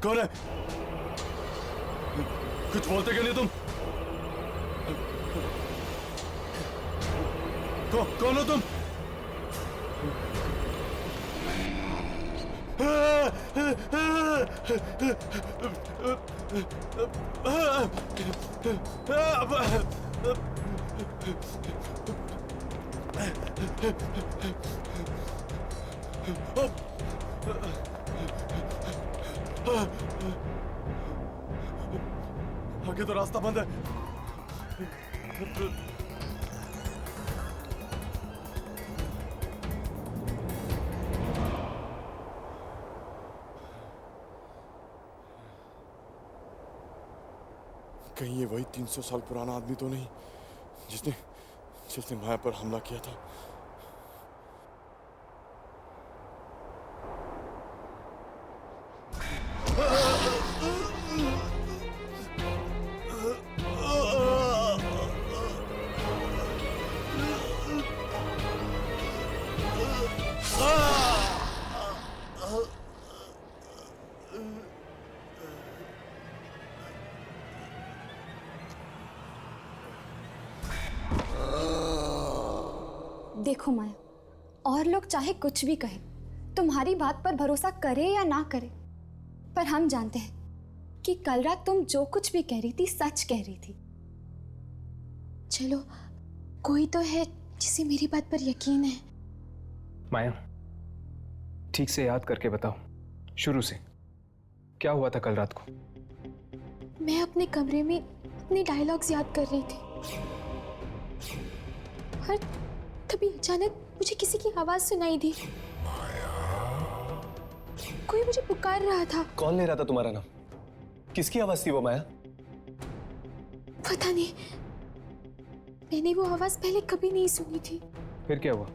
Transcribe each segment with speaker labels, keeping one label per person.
Speaker 1: कौन है? कुछ बोलते क्यों नहीं तुम? कौन हो तुम? आगे तो रास्ता बंद है। कहीं ये वही 300 साल पुराना आदमी तो नहीं जिसने माया पर हमला किया था?
Speaker 2: देखो माया, और लोग चाहे कुछ भी कहें, तुम्हारी बात पर भरोसा करे या ना करे, पर हम जानते हैं कि कल रात तुम जो कुछ भी कह रही थी सच कह रही थी।
Speaker 3: चलो, कोई तो है जिसे मेरी बात पर यकीन है।
Speaker 4: माया, ठीक से याद करके बताओ, शुरू से क्या हुआ था कल रात को?
Speaker 3: मैं अपने कमरे में अपने डायलॉग्स याद कर रही थी और तभी अचानक मुझे किसी की आवाज सुनाई दी। कोई मुझे पुकार रहा था।
Speaker 5: कौन ले रहा था तुम्हारा नाम? किसकी आवाज थी वो माया?
Speaker 3: पता नहीं, मैंने वो आवाज पहले कभी नहीं सुनी थी।
Speaker 4: फिर क्या हुआ?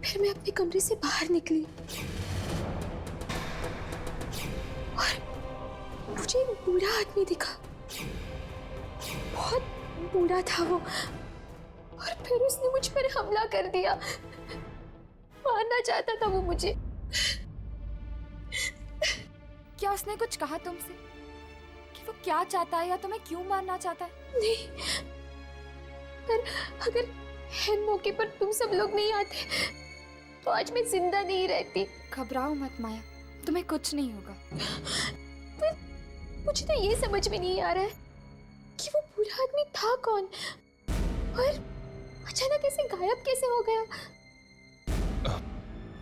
Speaker 3: फिर मैं अपने कमरे से बाहर निकली और मुझे एक बूढ़ा आदमी दिखा। बहुत बूढ़ा था वो, और फिर उसने मुझ पर हमला कर दिया। मारना चाहता था वो मुझे।
Speaker 2: क्या उसने कुछ कहा तुमसे कि वो क्या चाहता है या तुम्हें क्यों मारना चाहता है?
Speaker 3: नहीं, पर अगर है मौके पर तुम सब लोग नहीं आते तो आज मैं जिंदा नहीं रहती।
Speaker 2: घबराओ मत माया, तुम्हें कुछ नहीं होगा।
Speaker 3: पर मुझे तो ये समझ में नहीं आ रहा है कि वो बूढ़ा आदमी था कौन और अचानक ऐसे गायब कैसे हो गया।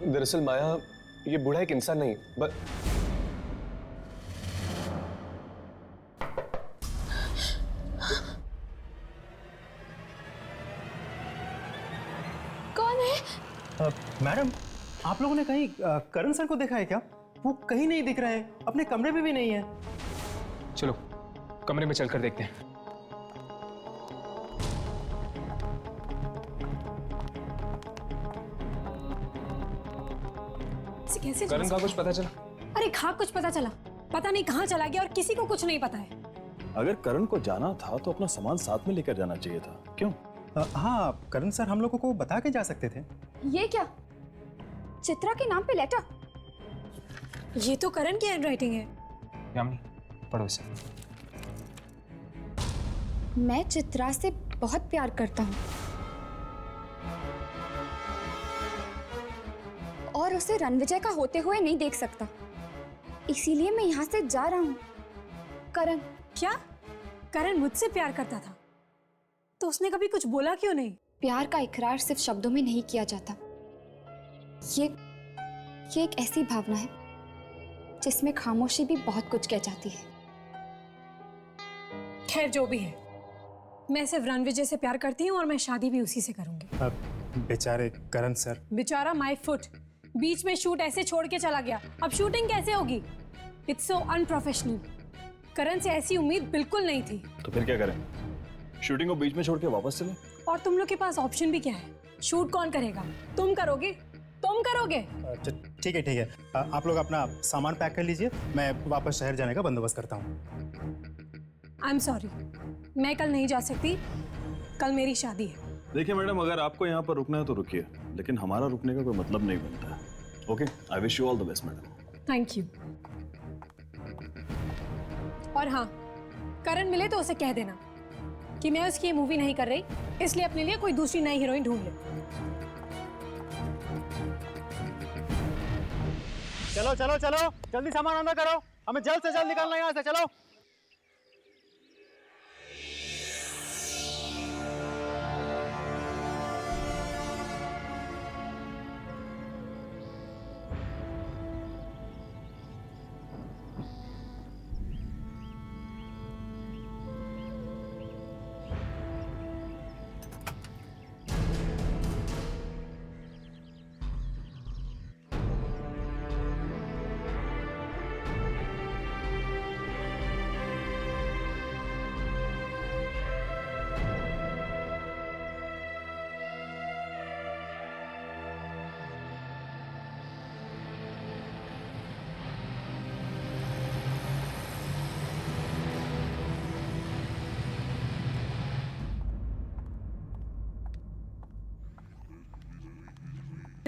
Speaker 5: दरअसल माया, ये बूढ़ा एक इंसान नहीं
Speaker 3: कौन है?
Speaker 6: मैडम, आप लोगों ने कहीं करण सर को देखा है क्या? वो कहीं नहीं दिख रहे हैं, अपने कमरे में भी नहीं है।
Speaker 4: चलो कमरे में चलकर देखते हैं।
Speaker 7: कैसे
Speaker 4: करण का कुछ पता चला?
Speaker 7: अरे हाँ, कुछ पता चला, पता नहीं कहाँ चला गया और किसी को कुछ नहीं पता है।
Speaker 8: अगर करण को जाना था तो अपना सामान साथ में लेकर जाना चाहिए था। क्यों?
Speaker 6: हाँ, करण सर हम लोगों को बता के जा सकते थे।
Speaker 2: ये क्या? चित्रा के नाम पे लेटर?
Speaker 7: ये तो करण की हैंडराइटिंग है।
Speaker 4: यामिनी, पढ़ो इसे।
Speaker 2: मैं चित्रा से बहुत प्यार करता हूँ और उसे रणविजय का होते हुए नहीं देख सकता, इसीलिए मैं यहाँ से जा रहा हूँ। करण।
Speaker 7: क्या? करण मुझसे प्यार करता था तो उसने कभी कुछ बोला क्यों नहीं?
Speaker 2: प्यार का इकरार सिर्फ शब्दों में नहीं किया जाता। ये एक ऐसी भावना है जिसमें खामोशी भी बहुत कुछ कह जाती है।
Speaker 7: खैर जो भी है, मैं सिर्फ रणविजय से प्यार करती हूँ और मैं शादी भी उसी से करूंगी।
Speaker 6: बेचारे करण सर।
Speaker 7: बेचारा माय फुट, बीच में शूट ऐसे छोड़ के चला गया। अब शूटिंग कैसे होगी? It's so unprofessional. करण से ऐसी उम्मीद बिल्कुल नहीं थी।
Speaker 8: तो फिर क्या करें? शूटिंग को बीच में छोड़ के वापस चले?
Speaker 7: और तुम लोग के पास ऑप्शन भी क्या है? शूट कौन करेगा? तुम करोगे? तुम करोगे?
Speaker 6: ठीक है, ठीक है। आप लोग अपना सामान पैक कर लीजिए, मैं वापस शहर जाने का बंदोबस्त करता हूँ।
Speaker 7: आई एम सॉरी, मैं कल नहीं जा सकती, कल मेरी शादी है।
Speaker 8: देखिए मैडम, अगर आपको यहाँ पर रुकना है तो रुकिए, लेकिन हमारा रुकने का कोई मतलब नहीं बनता है। Okay, I wish you all the best madam.
Speaker 7: Thank you. और हाँ, करण मिले तो उसे कह देना कि मैं उसकी ये मूवी नहीं कर रही, इसलिए अपने लिए कोई दूसरी नई हीरोइन ढूंढ ले।
Speaker 6: चलो चलो चलो, जल्दी सामान अंदर करो, हमें जल्द से जल्द निकलना है यहाँ से। चलो।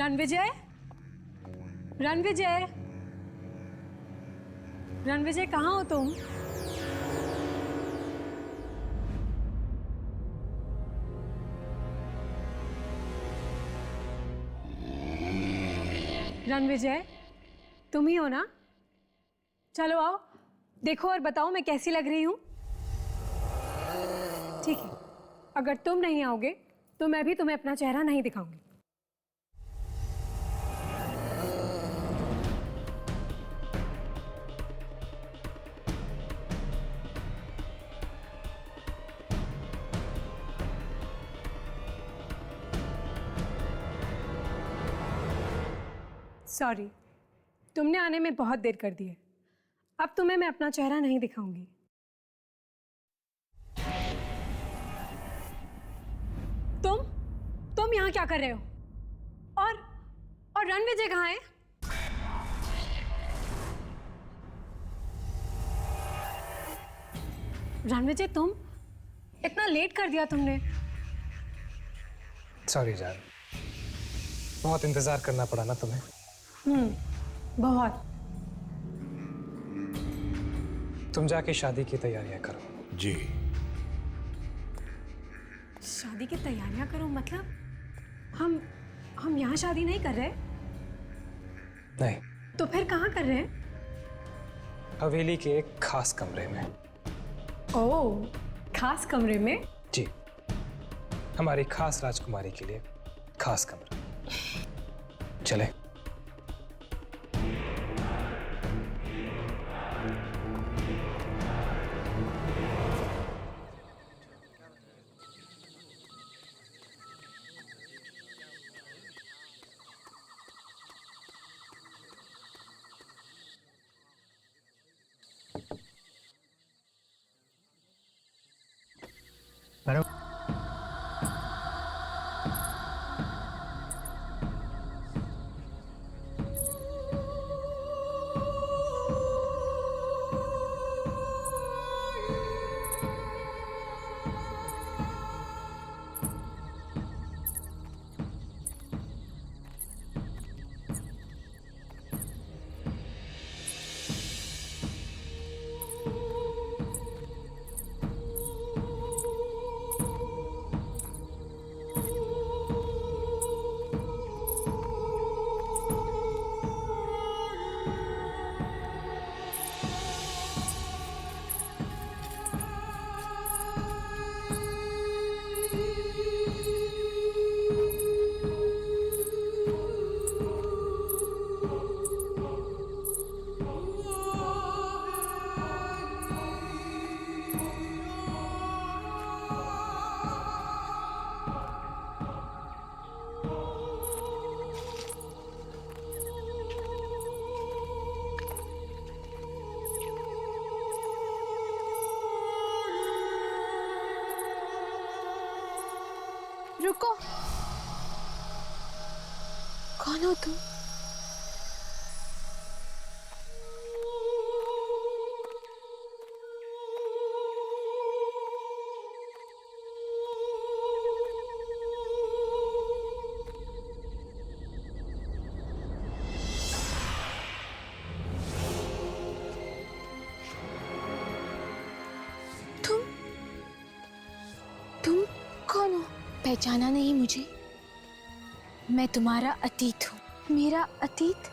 Speaker 7: रणविजय, रणविजय, रणविजय कहाँ हो तुम? रणविजय, तुम ही हो ना? चलो आओ, देखो और बताओ मैं कैसी लग रही हूं। ठीक है, अगर तुम नहीं आओगे तो मैं भी तुम्हें अपना चेहरा नहीं दिखाऊंगी। सॉरी, तुमने आने में बहुत देर कर दी है। अब तुम्हें मैं अपना चेहरा नहीं दिखाऊंगी। तुम यहाँ क्या कर रहे हो? और रणविजय कहाँ है? रणविजय, तुम इतना लेट कर दिया तुमने।
Speaker 4: सॉरी जान, बहुत इंतजार करना पड़ा ना तुम्हें।
Speaker 7: बहुत।
Speaker 4: तुम जाके शादी की तैयारियां करो।
Speaker 1: जी।
Speaker 7: शादी की तैयारियां करो मतलब हम यहाँ शादी नहीं कर रहे?
Speaker 4: नहीं,
Speaker 7: तो फिर कहाँ कर रहे हैं?
Speaker 4: हवेली के एक खास कमरे में।
Speaker 7: ओह, खास कमरे में?
Speaker 4: जी, हमारी खास राजकुमारी के लिए खास कमरा। चले।
Speaker 3: रुको, कौन हो तुम? पहचाना नहीं मुझे? मैं तुम्हारा अतीत हूँ। मेरा अतीत?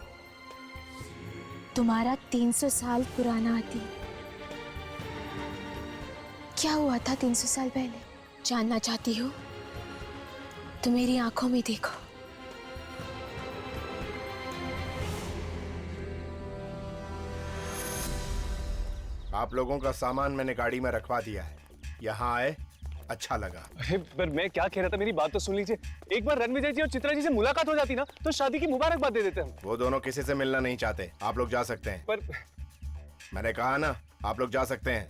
Speaker 3: तुम्हारा 300 साल पुराना अतीत। क्या हुआ था 300 साल पहले? जानना चाहती हो तो मेरी आंखों में देखो।
Speaker 9: आप लोगों का सामान मैंने गाड़ी में रखवा दिया है। यहाँ आए, अच्छा लगा।
Speaker 5: अरे पर मैं क्या कह रहा था, मेरी बात तो सुन लीजिए। एक बार रणविजय जी और चित्रा जी से मुलाकात हो जाती ना तो शादी की मुबारकबाद दे देते हम।
Speaker 9: वो दोनों किसी से मिलना नहीं चाहते। आप लोग जा सकते हैं।
Speaker 5: पर
Speaker 9: मैंने कहा ना, आप लोग जा सकते हैं।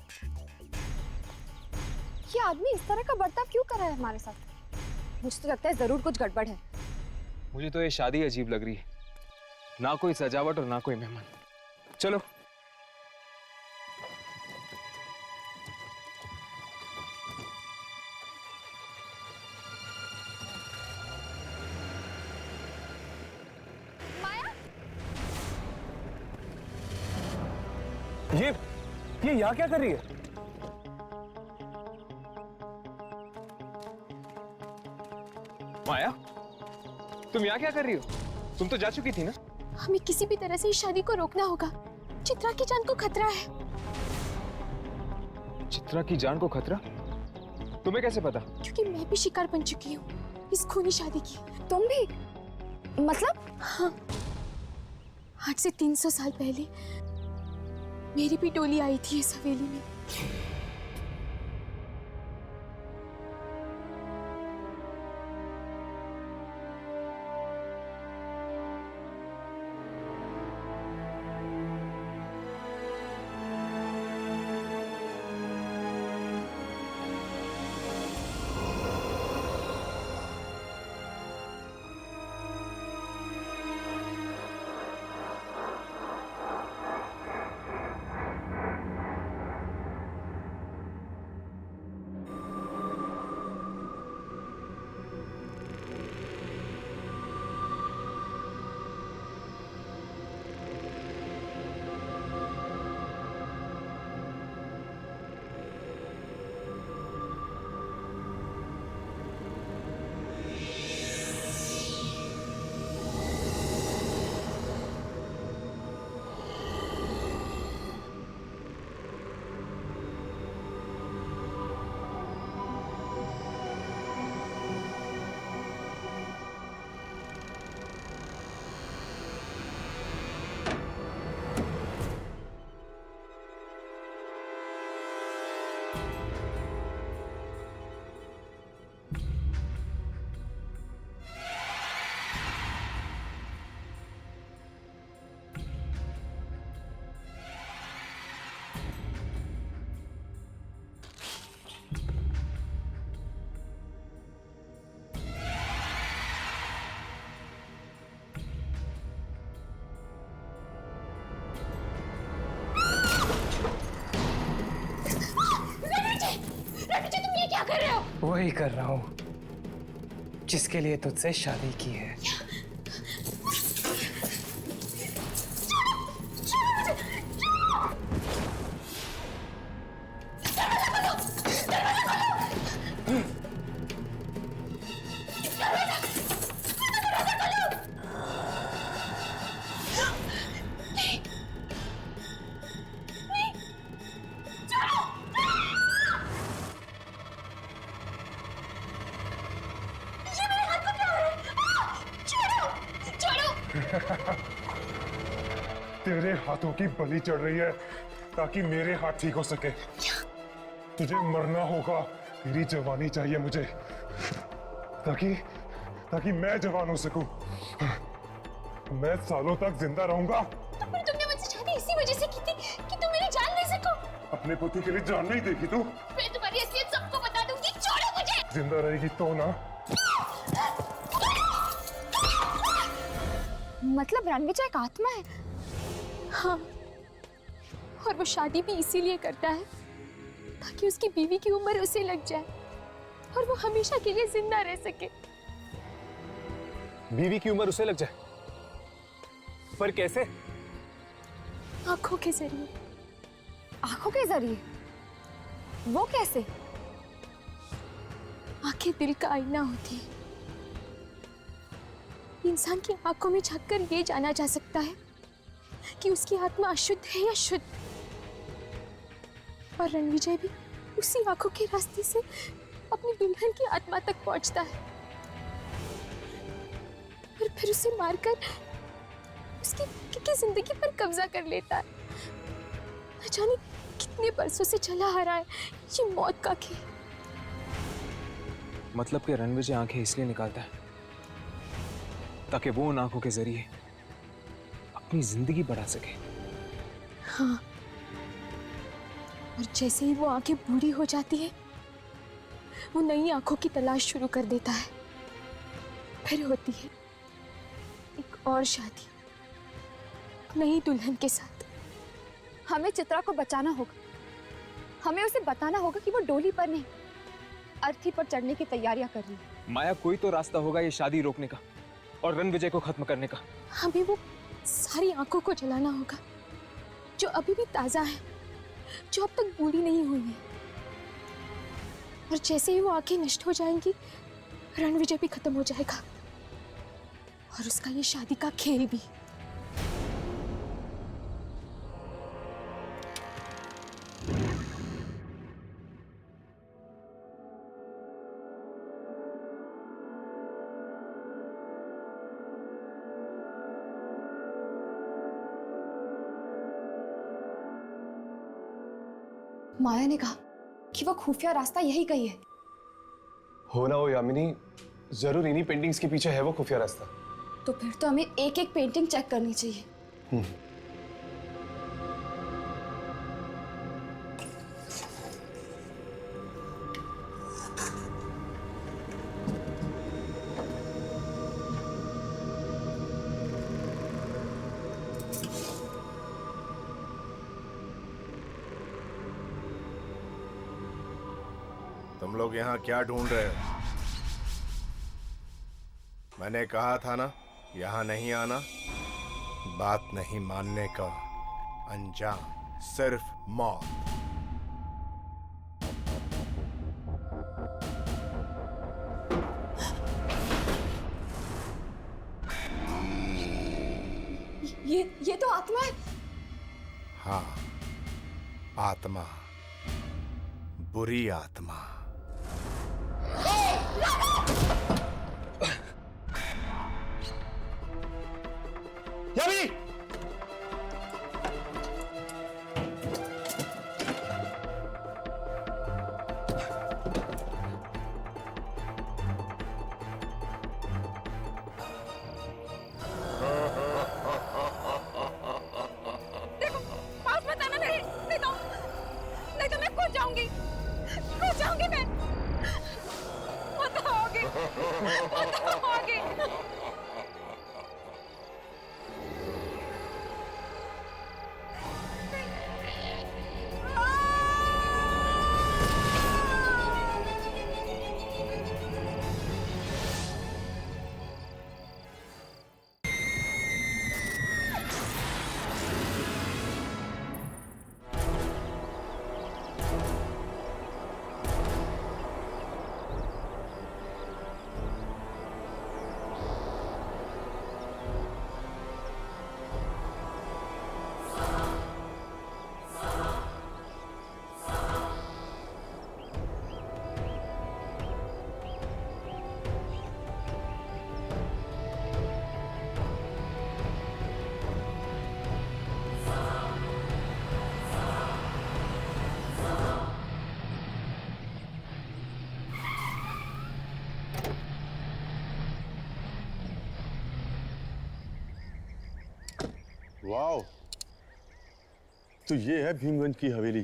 Speaker 2: ये आदमी इस तरह का बर्ताव क्यों कर रहा है हमारे साथ? मुझे तो लगता है जरूर कुछ गड़बड़ है।
Speaker 4: मुझे तो ये शादी अजीब लग रही है, ना कोई सजावट और ना कोई मेहमान। चलो।
Speaker 5: ये यहाँ क्या कर रही है?
Speaker 4: माया, तुम यहाँ क्या कर रही हो? तुम तो जा चुकी थी ना।
Speaker 3: हमें किसी भी तरह से इस शादी को रोकना होगा। चित्रा की जान को खतरा है।
Speaker 4: चित्रा की जान को खतरा? तुम्हें कैसे पता?
Speaker 3: क्योंकि मैं भी शिकार बन चुकी हूँ इस खूनी शादी की।
Speaker 2: तुम भी? मतलब?
Speaker 3: हाँ, आज से 300 साल पहले मेरी भी टोली आई थी इस हवेली में।
Speaker 6: वही कर रहा हूँ जिसके लिए तुझसे शादी की है।
Speaker 10: तेरे हाथों की बलि चढ़ रही है ताकि मेरे हाथ ठीक हो सके। तुझे मरना होगा, तेरी जवानी चाहिए मुझे ताकि मैं जवान हो सकूं। मैं सालों तक जिंदा रहूंगा।
Speaker 3: तो फिर तुमने मुझसे शादी इसी वजह से की थी कि तुम मेरी जान ले सको।
Speaker 10: अपने पति के लिए जान नहीं देगी तू?
Speaker 3: मैं तुम्हारी असलियत सबको बता दूंगी। छोड़ो मुझे।
Speaker 10: जिंदा रहेगी तो ना।
Speaker 2: मतलब रणविजय एक आत्मा है?
Speaker 3: हाँ, और वो शादी भी इसीलिए करता है ताकि उसकी बीवी की उम्र उसे लग जाए और वो हमेशा के लिए जिंदा रह सके।
Speaker 5: बीवी की उम्र उसे लग जाए? पर कैसे?
Speaker 3: आंखों के जरिए।
Speaker 2: आंखों के जरिए? वो कैसे?
Speaker 3: आंखें दिल का आईना होती है। इंसान की आंखों में झांककर ये जाना जा सकता है कि उसकी आत्मा अशुद्ध है या शुद्ध। और रणविजय भी उसी आंखों के रास्ते से अपनी दुल्हन की आत्मा तक पहुंचता है और फिर उसे मारकर उसकी जिंदगी पर कब्जा कर लेता है। न जाने कितने बरसों से चला आ रहा है ये मौत का खेल।
Speaker 4: मतलब कि रणविजय आंखें इसलिए निकालता है ताकि वो उन आंखों के जरिए अपनी जिंदगी बढ़ा सके।
Speaker 3: हाँ, और जैसे ही वो आंखें बूढ़ी हो जाती है वो नई आंखों की तलाश शुरू कर देता है। फिर होती है एक और शादी नई दुल्हन के साथ।
Speaker 2: हमें चित्रा को बचाना होगा। हमें उसे बताना होगा कि वो डोली पर नहीं, अर्थी पर चढ़ने की तैयारियां कर रही है।
Speaker 4: माया, कोई तो रास्ता होगा ये शादी रोकने का और रणविजय को खत्म करने का।
Speaker 3: हमें वो सारी आंखों को जलाना होगा जो अभी भी ताजा है, जो अब तक बूढ़ी नहीं हुई है। और जैसे ही वो आंखें नष्ट हो जाएंगी रणविजय भी खत्म हो जाएगा और उसका ये शादी का खेल भी।
Speaker 2: माया ने कहा कि वो खुफिया रास्ता यही गई है।
Speaker 5: हो ना हो यामिनी, जरूर इन्हीं पेंटिंग्स के पीछे है वो खुफिया रास्ता।
Speaker 2: तो फिर तो हमें एक एक पेंटिंग चेक करनी चाहिए।
Speaker 9: तुम लोग यहाँ क्या ढूंढ रहे हो? मैंने कहा था ना यहाँ नहीं आना। बात नहीं मानने का अंजाम सिर्फ मौत।
Speaker 2: ये तो आत्मा है।
Speaker 9: हाँ, आत्मा, बुरी आत्मा।
Speaker 5: यामिनी!
Speaker 7: पास मत आना। नहीं तो मैं खो जाऊंगी मैं। बताओगे।
Speaker 10: वाओ, तो ये है भीमगंज की हवेली।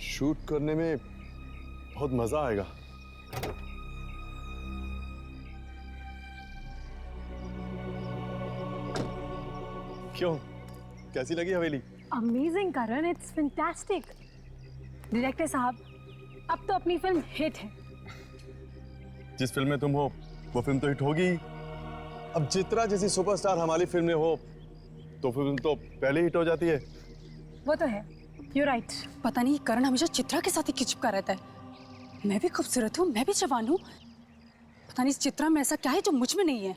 Speaker 10: शूट करने में बहुत मजा आएगा। क्यों, कैसी लगी हवेली?
Speaker 7: Amazing Karan, it's fantastic. Director साहब, अब तो अपनी फिल्म हिट है।
Speaker 10: जिस फिल्म में तुम हो वो फिल्म तो हिट होगी। अब चित्रा जैसी सुपरस्टार हमारी फिल्म में हो तो फिल्म तो पहले हिट हो जाती है।
Speaker 7: वो तो है, You're right. पता नहीं करण हमेशा चित्रा के साथ ही चिपका रहता है। मैं भी खूबसूरत हूँ, मैं भी जवान हूँ। पता नहीं इस चित्रा में ऐसा क्या है जो मुझ में नहीं है।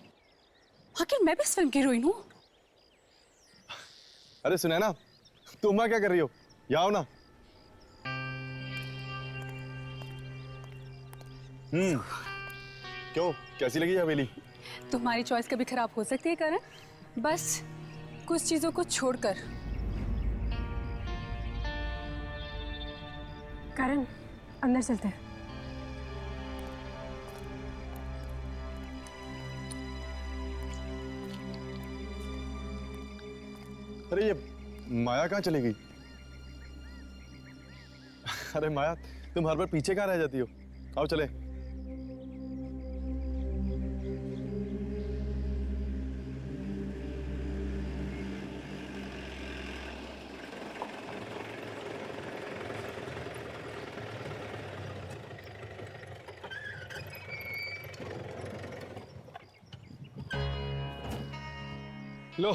Speaker 7: आखिर मैं भी इस फिल्म की हीरोइन हूँ।
Speaker 8: अरे सुनैना, तुम वहाँ क्या कर रही हो? यहाँ आओ ना। क्यों, कैसी लगी हवेली?
Speaker 7: तुम्हारी चॉइस कभी खराब हो सकती है करण, बस कुछ चीजों को छोड़कर।
Speaker 3: करण, अंदर चलते हैं।
Speaker 8: अरे ये माया कहाँ चली गई? अरे माया, तुम हर बार पीछे कहाँ रह जाती हो? आओ चले।
Speaker 5: लो,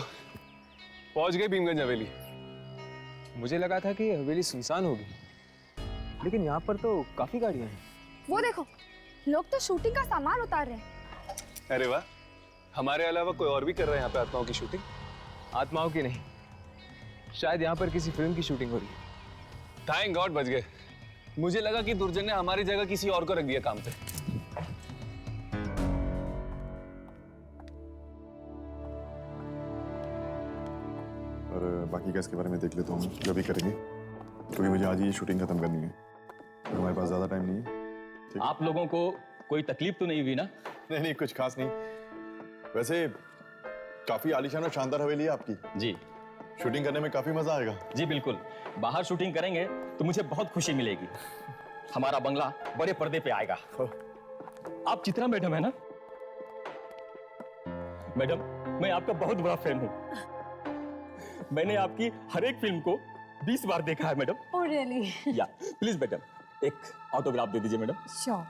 Speaker 5: पहुंच गए भीमगंज हवेली।
Speaker 4: मुझे लगा था कि हवेली सुनसान होगी, लेकिन यहाँ पर तो काफी गाड़ियां हैं।
Speaker 2: वो देखो, लोग तो शूटिंग का सामान उतार रहे हैं।
Speaker 5: अरे वाह, हमारे अलावा कोई और भी कर रहा है यहाँ पे आत्माओं की शूटिंग?
Speaker 4: आत्माओं की नहीं, शायद यहाँ पर किसी फिल्म की शूटिंग हो रही है।
Speaker 5: थैंक गॉड बच गए। मुझे लगा कि दुर्जन ने हमारी जगह किसी और को रख दिया काम पे।
Speaker 1: और बाकी का इसके बारे में देख लेता हूँ जो भी करेंगे, क्योंकि मुझे आज ही शूटिंग खत्म करनी है। हमारे पास ज़्यादा टाइम नहीं है।
Speaker 11: आप लोगों को कोई तकलीफ तो नहीं हुई ना?
Speaker 8: नहीं नहीं, कुछ खास नहीं। वैसे काफी आलीशान और शानदार हवेली है आपकी।
Speaker 11: जी।
Speaker 8: शूटिंग करने में काफी मजा आएगा।
Speaker 11: जी बिल्कुल, बाहर शूटिंग करेंगे तो मुझे बहुत खुशी मिलेगी। हमारा बंगला बड़े पर्दे पे आएगा। आप चित्रा मैडम है ना? मैडम, मैं आपका बहुत बड़ा फैन हूँ। मैंने आपकी हर एक फिल्म को 20 बार देखा है मैडम।
Speaker 7: Oh really?
Speaker 11: या प्लीज मैडम, एक ऑटोग्राफ दे दीजिए madam.
Speaker 7: Sure.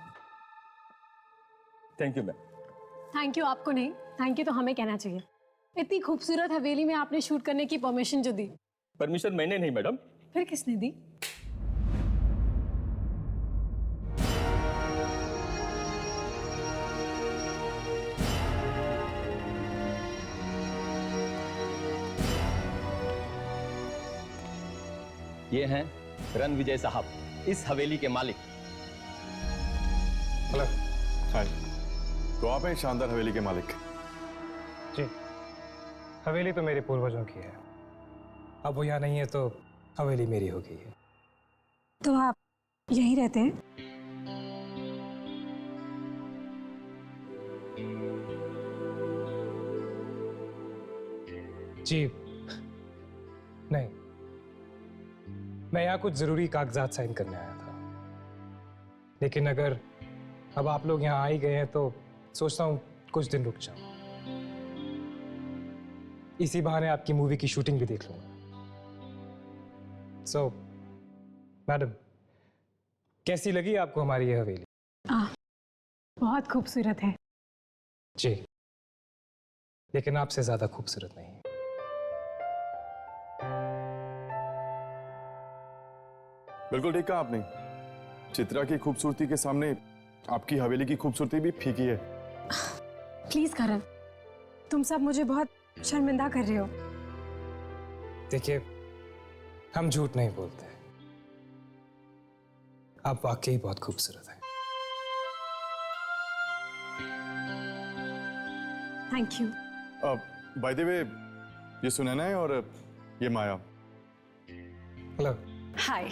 Speaker 11: Thank you ma'am.
Speaker 3: Thank you आपको नहीं, थैंक यू तो हमें कहना चाहिए। इतनी खूबसूरत हवेली में आपने शूट करने की परमिशन जो दी।
Speaker 11: परमिशन मैंने नहीं मैडम।
Speaker 3: फिर किसने दी?
Speaker 11: ये हैं रणविजय साहब, इस हवेली के मालिक।
Speaker 8: हेलो। हाय। तो आप हैं शानदार हवेली के मालिक?
Speaker 6: जी, हवेली तो मेरे पूर्वजों की है। अब वो यहाँ नहीं है तो हवेली मेरी हो गई है।
Speaker 3: तो आप यहीं रहते हैं?
Speaker 6: जी नहीं, मैं यहाँ कुछ जरूरी कागजात साइन करने आया था, लेकिन अगर अब आप लोग यहाँ आ ही गए हैं तो सोचता हूँ कुछ दिन रुक जाऊं। इसी बहाने आपकी मूवी की शूटिंग भी देख लूंगा। सो मैडम, कैसी लगी आपको हमारी ये हवेली?
Speaker 3: बहुत खूबसूरत है।
Speaker 6: जी, लेकिन आपसे ज्यादा खूबसूरत नहीं।
Speaker 8: बिल्कुल ठीक कहा आपने। चित्रा की खूबसूरती के सामने आपकी हवेली की खूबसूरती भी फीकी है।
Speaker 3: प्लीज करण, तुम सब मुझे बहुत शर्मिंदा कर रहे हो।
Speaker 6: देखिए, हम झूठ नहीं बोलते, आप वाकई बहुत खूबसूरत हैं।
Speaker 3: Thank you.
Speaker 8: By the way, ये सुनैना है और ये माया।
Speaker 6: हेलो।
Speaker 7: हाय।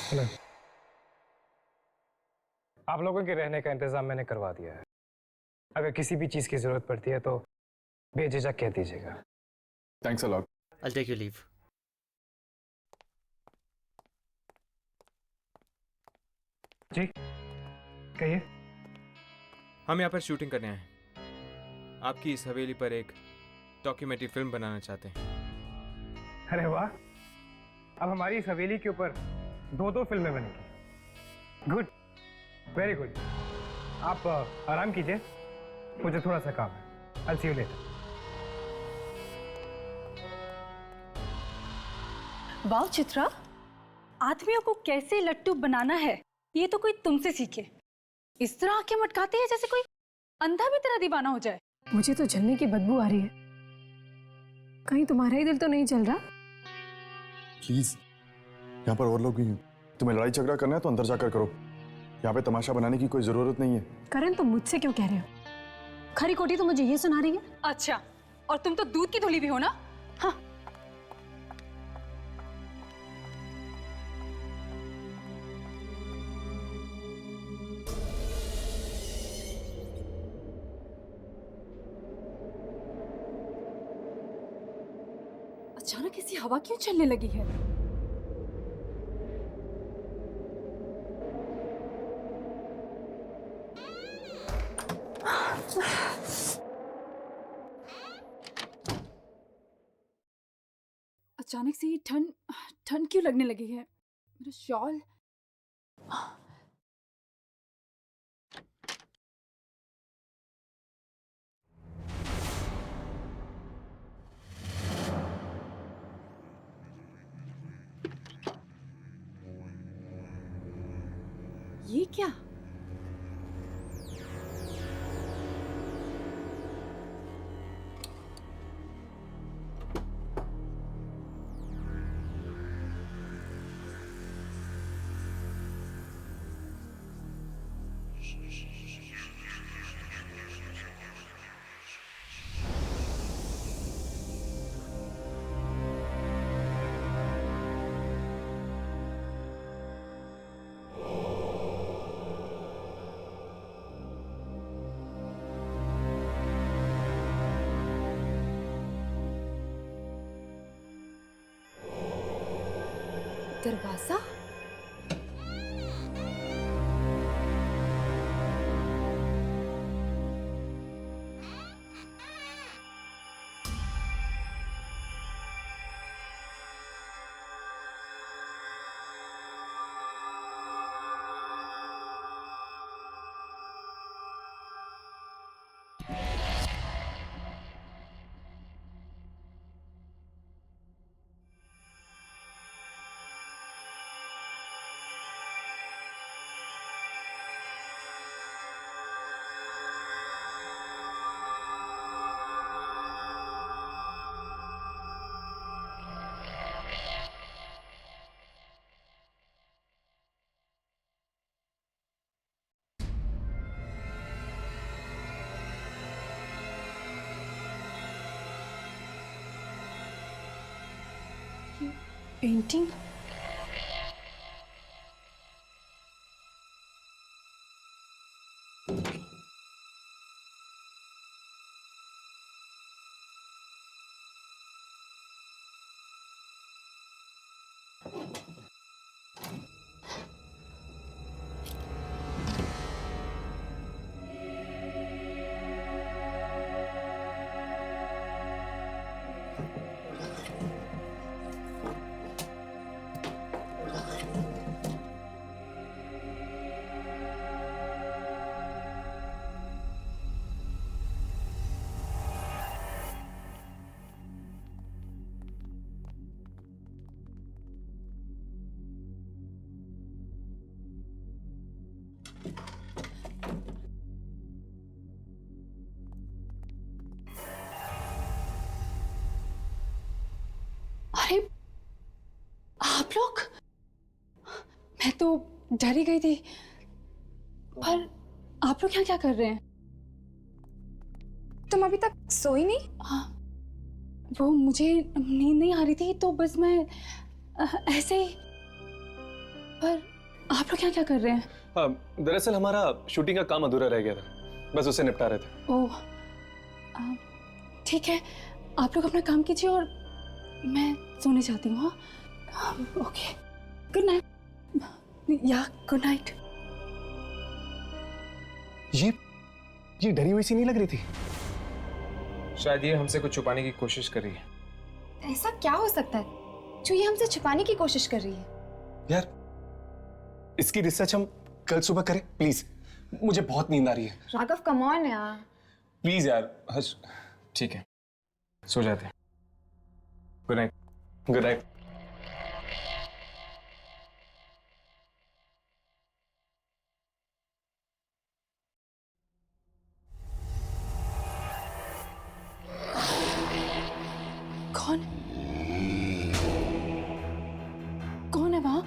Speaker 6: हेलो। आप लोगों के रहने का इंतजाम मैंने करवा दिया है। अगर किसी भी चीज की जरूरत पड़ती है तो बेझिझक कह दीजिएगा।
Speaker 8: Thanks a lot.
Speaker 11: I'll take your leave.
Speaker 6: जी कहिए।
Speaker 4: हम यहाँ पर शूटिंग करने आए हैं। आपकी इस हवेली पर एक डॉक्यूमेंट्री फिल्म बनाना चाहते हैं।
Speaker 6: अरे वाह, अब हमारी इस हवेली के ऊपर 2 फिल्में बनेंगी। Good, very good. आप आराम कीजिए, मुझे थोड़ा सा काम है। I'll see you later.
Speaker 7: वाह चित्रा, आदमियों को कैसे लट्टू बनाना है ये तो कोई तुमसे सीखे। इस तरह आंखें मटकाते हैं जैसे कोई अंधा भी तेरा दीवाना हो जाए।
Speaker 3: मुझे तो जलने की बदबू आ रही है। कहीं तुम्हारा ही दिल तो नहीं जल रहा?
Speaker 8: प्लीज, यहाँ पर और लोग भी हैं। तुम्हें लड़ाई झगड़ा करना है तो अंदर जाकर करो। यहाँ पे तमाशा बनाने की कोई जरूरत नहीं है।
Speaker 3: करण, तुम मुझसे क्यों कह रहे हो? खरी खोटी तो मुझे ये सुना रही है।
Speaker 7: अच्छा, और तुम तो दूध की धुली भी हो ना? हाँ। अचानक ऐसी हवा क्यों चलने लगी है? अचानक से ये ठंड ठंड क्यों लगने लगी है? मेरा शॉल। ये क्या? दरवाजा? पेंटिंग? अरे आप लोग, मैं तो डर ही गई थी। पर आप लोग यहाँ क्या कर रहे हैं?
Speaker 2: तुम अभी तक सोई नहीं?
Speaker 7: हाँ, वो मुझे नींद नहीं आ रही थी तो बस मैं ऐसे ही। पर आप लोग यहाँ क्या कर रहे हैं?
Speaker 5: दरअसल हमारा शूटिंग का काम अधूरा रह गया था, बस उसे निपटा रहे थे।
Speaker 7: ओह, ठीक है, आप लोग अपना काम कीजिए और मैं सोने जाती हूँ। हाँ, ओके, गुड नाइट। या गुड नाइट।
Speaker 5: ये डरी हुई सी नहीं लग रही थी?
Speaker 4: शायद ये हमसे कुछ छुपाने की कोशिश कर रही है।
Speaker 2: ऐसा क्या हो सकता है जो ये हमसे छुपाने की कोशिश कर रही है?
Speaker 5: यार, इसकी रिसर्च हम कल सुबह करें प्लीज, मुझे बहुत नींद आ रही है।
Speaker 2: राघव, कम ऑन यार,
Speaker 5: प्लीज यार।
Speaker 4: हर्ष, ठीक है, सो जाते हैं। Good night.
Speaker 5: Good night.
Speaker 7: वहां?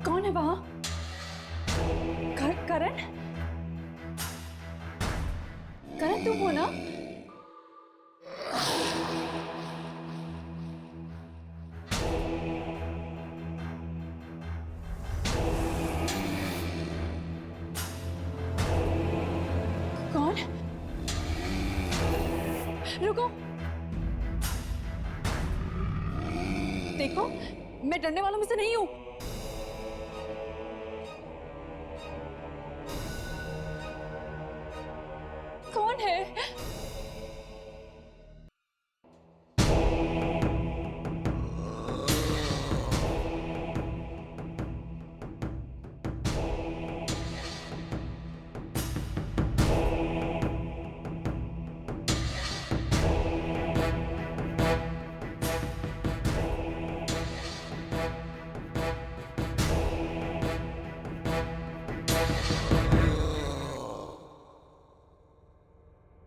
Speaker 7: कौन है वहां? करण? करण तुम हो ना? कौन? रुको, देखो मैं डरने वालों में से नहीं हूं। कौन है?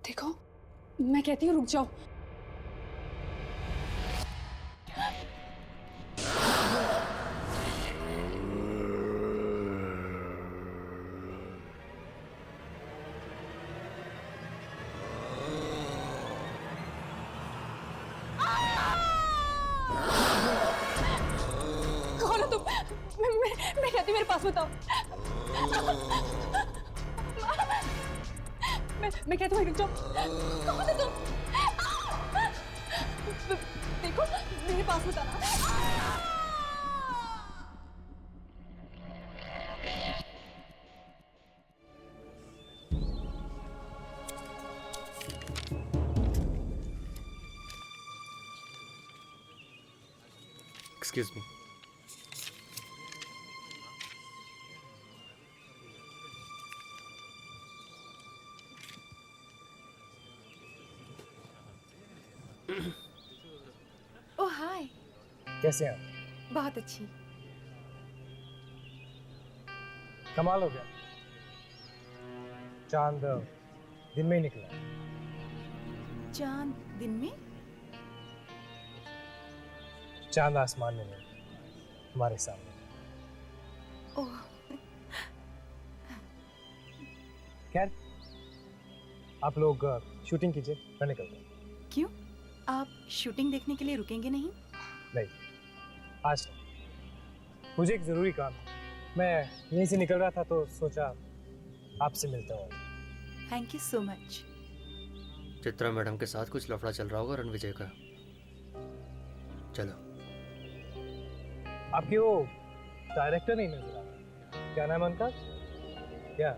Speaker 7: देखो, मैं कहती हूँ रुक जाओ। कौन हो तुम? मैं कहती हूँ मेरे पास बताओ। मैं कहती हूँ रुक जाओ। कौन है तुम? देखो मेरे पास बताना।
Speaker 5: Excuse me.
Speaker 3: ओह हाय,
Speaker 6: कैसे हैं आप?
Speaker 3: बहुत अच्छी।
Speaker 6: कमाल हो गया, चांद दिन में ही निकला।
Speaker 3: चांद दिन में?
Speaker 6: चांद आसमान में नहीं, हमारे सामने।
Speaker 3: ओह
Speaker 6: खैर, आप लोग शूटिंग कीजिए, मैं निकलता हूँ।
Speaker 3: क्यों? आप शूटिंग देखने के लिए रुकेंगे नहीं?
Speaker 6: नहीं, आज नहीं। मुझे एक जरूरी काम है। मैं यहीं से निकल रहा था तो सोचा आपसे मिलता हूँ।
Speaker 3: Thank you so much.
Speaker 12: Chitra madam के साथ कुछ लफड़ा चल रहा होगा रणविजय का। चलो।
Speaker 6: आपकी वो डायरेक्टर नहीं नजर आ रहा, क्या नाम है उनका? क्या?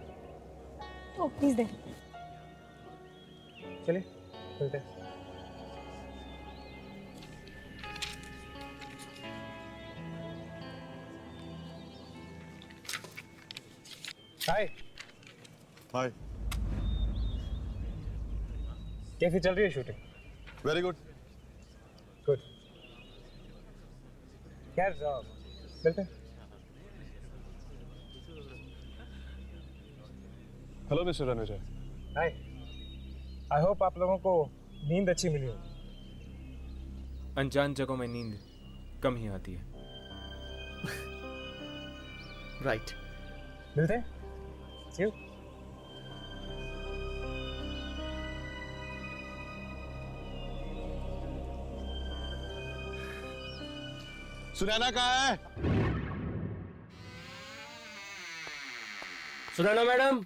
Speaker 3: ओह प्लीज दे।
Speaker 6: चलिए मिलते हैं। हाय।
Speaker 8: हाय।
Speaker 6: कैसी चल रही है शूटिंग?
Speaker 8: Very good.
Speaker 6: गुड। खैर मिलते हैं।
Speaker 5: Hello mister Ranvijay.
Speaker 6: Hi. I hope आप लोगों को नींद अच्छी मिली हो।
Speaker 4: अनजान जगहों में नींद कम ही आती है।
Speaker 12: राइट।
Speaker 6: मिलते हैं। See you.
Speaker 8: सुनैना कहाँ है?
Speaker 12: Sunaina madam,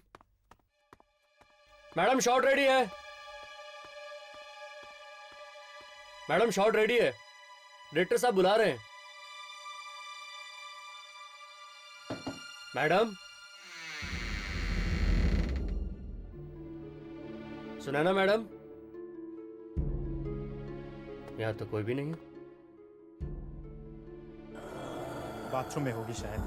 Speaker 12: madam shot ready है। मैडम शॉट रेडी है, डायरेक्टर साहब बुला रहे हैं। मैडम, सुनैना मैडम, यहां तो कोई भी नहीं है।
Speaker 13: बाथरूम में होगी शायद।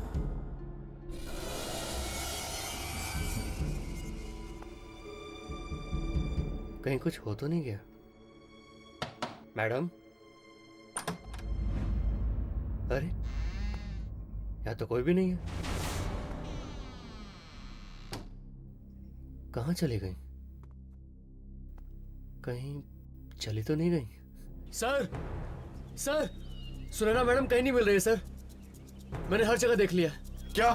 Speaker 12: कहीं कुछ हो तो नहीं गया? मैडम, अरे यहां तो कोई भी नहीं है। कहां चली गई? कहीं चली तो नहीं गई? सर सर सुनैना मैडम कहीं नहीं मिल रही है सर। मैंने हर जगह देख लिया।
Speaker 8: क्या?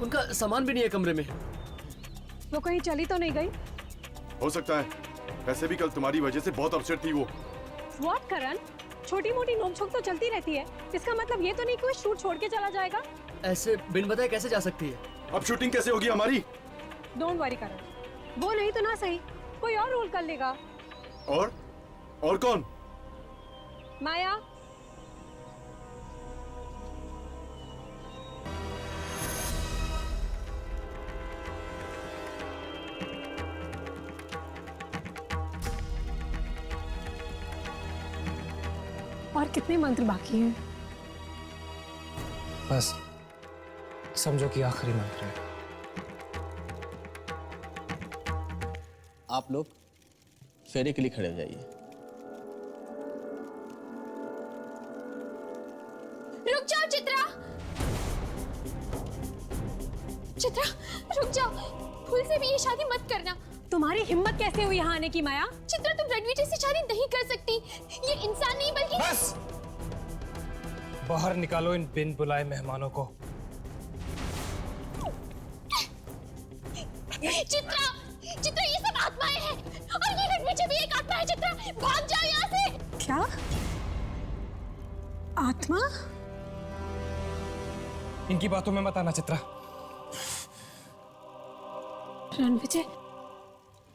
Speaker 12: उनका सामान भी नहीं है कमरे में।
Speaker 7: वो कहीं चली तो नहीं गई?
Speaker 8: हो सकता है, वैसे भी कल तुम्हारी वजह से बहुत अपसेट थी वो।
Speaker 7: व्हाट करण, छोटी मोटी नोकझोंक तो चलती रहती है, इसका मतलब ये तो नहीं कि वो शूट छोड़ के चला जाएगा।
Speaker 12: ऐसे बिन बताए कैसे जा सकती है?
Speaker 8: अब शूटिंग कैसे होगी हमारी?
Speaker 7: डोंट वरी करण, वो नहीं तो ना सही कोई और रोल कर लेगा।
Speaker 8: और कौन?
Speaker 7: माया। और कितने मंत्र बाकी हैं?
Speaker 6: बस समझो कि आखिरी मंत्र है।
Speaker 14: आप लोग फेरे के लिए खड़े हो जाइए।
Speaker 3: रुक जाओ चित्रा, चित्रा रुक जाओ, भूल से भी ये शादी मत करना।
Speaker 7: तुम्हारी हिम्मत कैसे हुई यहाँ आने की माया?
Speaker 3: चित्रा तुम रणवीर से शादी नहीं कर सकती, ये इंसान नहीं बल्कि।
Speaker 6: बस बाहर निकालो इन बिन बुलाए मेहमानों को।
Speaker 3: चित्रा चित्रा ये सब आत्माएं हैं और ये रणवीर भी एक आत्मा है। चित्रा भाग जाओ यहाँ से।
Speaker 7: क्या आत्मा?
Speaker 6: इनकी बातों में मत आना चित्रा।
Speaker 7: रणविजय,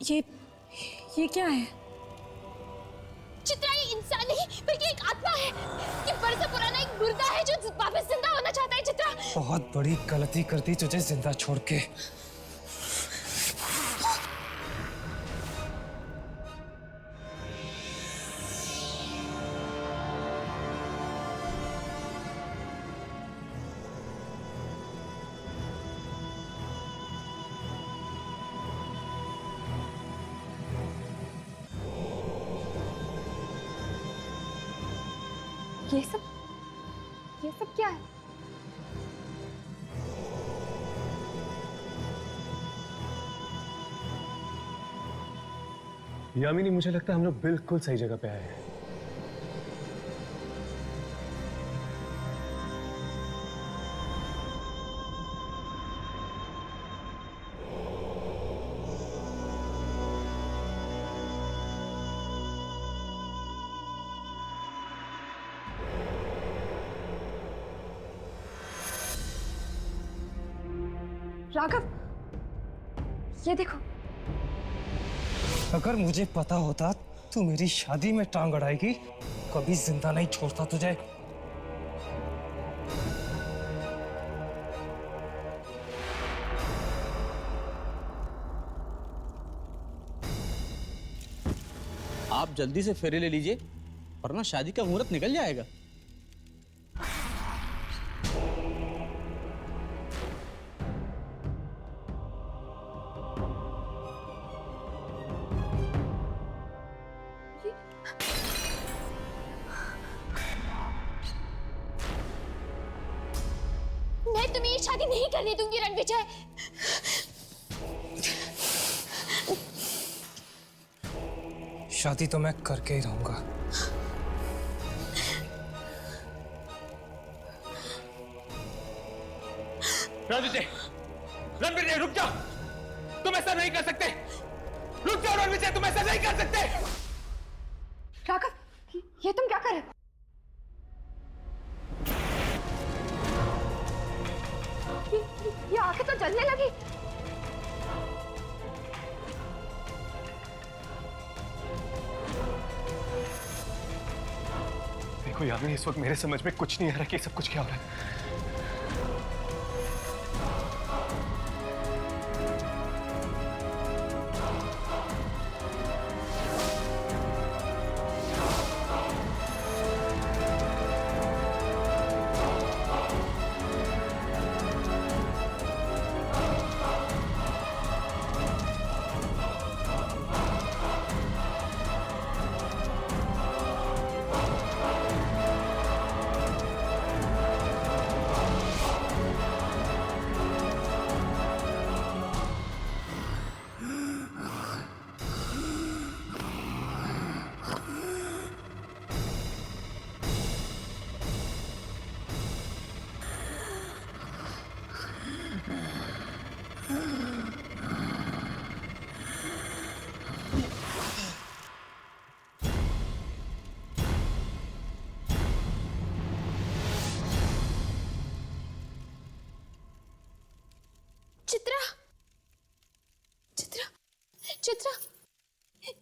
Speaker 7: ये क्या है?
Speaker 3: चित्रा ये इंसान नहीं बल्कि एक आत्मा है। ये बरसों पुराना एक मुर्दा है जो वापस जिंदा होना चाहता है। चित्रा
Speaker 6: बहुत बड़ी गलती कर दी तुझे जिंदा छोड़ के।
Speaker 2: ये सब क्या है?
Speaker 5: यामिनी, मुझे लगता है हम लोग बिल्कुल सही जगह पे आए हैं।
Speaker 2: राघव, ये देखो।
Speaker 6: अगर मुझे पता होता तू मेरी शादी में टांग अड़ाएगी, कभी जिंदा नहीं छोड़ता तुझे।
Speaker 14: आप जल्दी से फेरे ले लीजिए वरना शादी का मुहूर्त निकल जाएगा।
Speaker 3: मैं तुम्हें ये शादी नहीं करने दूंगी रणविजय।
Speaker 6: शादी तो मैं करके ही रहूंगा।
Speaker 4: रणविजय, रणविजय रुक जाओ, तुम ऐसा नहीं कर सकते। रुक जाओ रणविजय, तुम ऐसा नहीं कर सकते।
Speaker 2: राघव, ये तुम क्या कर रहे हो? ये आंखें तो जलने लगी।
Speaker 5: देखो यामिनी, इस वक्त मेरे समझ में कुछ नहीं आ रहा कि सब कुछ क्या हो रहा है।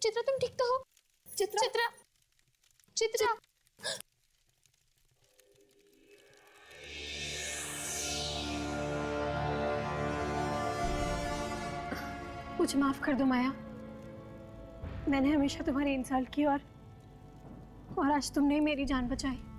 Speaker 3: चित्रा तुम ठीक तो हो? चित्रा चित्रा चित्रा मुझे माफ कर दो माया, मैंने हमेशा तुम्हारी इंसल्ट की और आज तुमने ही मेरी जान बचाई।